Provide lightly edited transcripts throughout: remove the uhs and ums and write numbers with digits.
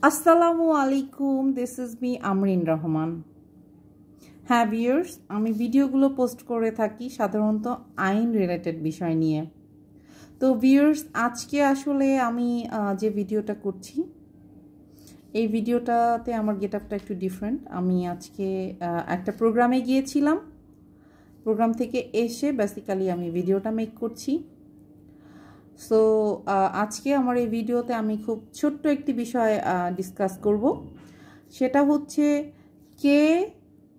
আসসালামু আলাইকুম, this is me Amrin Rahman. হ্যাঁ ভিউয়ার্স, আমি ভিডিওগুলো পোস্ট করে থাকি সাধারণত আইন রিলেটেড বিষয় নিয়ে। তো ভিউয়ার্স, আজকে আসলে আমি যে ভিডিওটা করছি এই ভিডিওটাতে আমার গেটআপটা একটু ডিফারেন্ট। আমি আজকে একটা প্রোগ্রামে গিয়েছিলাম, প্রোগ্রাম থেকে এসে বেসিক্যালি আমি ভিডিওটা মেক করছি। সো আজকে আমার এই ভিডিওতে আমি খুব ছোট্ট একটি বিষয় ডিসকাস করব, সেটা হচ্ছে কে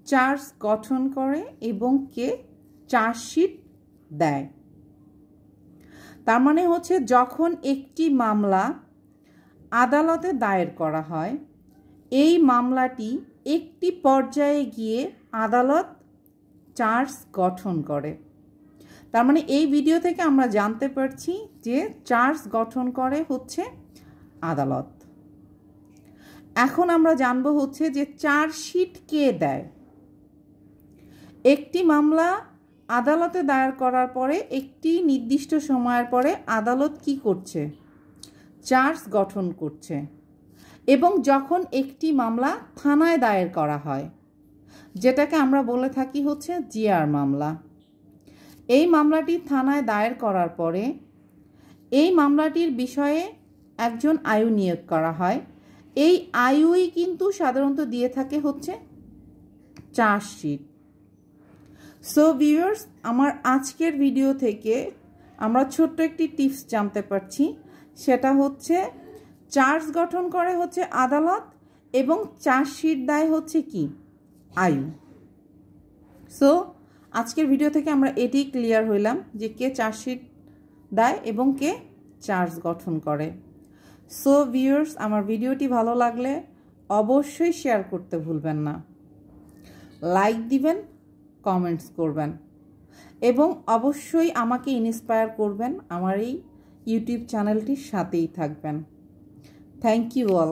চার্জ গঠন করে এবং কে চার্জশিট দেয়। তার মানে হচ্ছে যখন একটি মামলা আদালতে দায়ের করা হয়, এই মামলাটি একটি পর্যায়ে গিয়ে আদালত চার্জ গঠন করে। তার মানে এই ভিডিও থেকে আমরা জানতে পারছি যে চার্জ গঠন করে হচ্ছে আদালত। এখন আমরা জানব হচ্ছে যে চার্জশিট কে দেয়। একটি মামলা আদালতে দায়ের করার পরে একটি নির্দিষ্ট সময়ের পরে আদালত কি করছে? চার্জ গঠন করছে। এবং যখন একটি মামলা থানায় দায়ের করা হয়, যেটাকে আমরা বলে থাকি হচ্ছে জিআর মামলা, এই মামলাটি থানায় দায়ের করার পরে এই মামলাটির বিষয়ে একজন আয়ু নিয়োগ করা হয়। এই আয়ুই কিন্তু সাধারণত দিয়ে থাকে হচ্ছে চার্জশিট। সো ভিউয়ার্স, আমার আজকের ভিডিও থেকে আমরা ছোট্ট একটি টিপস জানতে পারছি, সেটা হচ্ছে চার্জ গঠন করে হচ্ছে আদালত এবং চার্জশিট দেয় হচ্ছে কি? আয়ু। সো আজকের ভিডিও থেকে আমরা এটি ক্লিয়ার হইলাম যে কে চার্জশিট দেয় এবং কে চার্জ গঠন করে। সো ভিউয়ার্স, আমার ভিডিওটি ভালো লাগলে অবশ্যই শেয়ার করতে ভুলবেন না, লাইক দিবেন, কমেন্টস করবেন এবং অবশ্যই আমাকে ইন্সপায়ার করবেন, আমার এই ইউটিউব চ্যানেলটির সাথেই থাকবেন। Thank you all.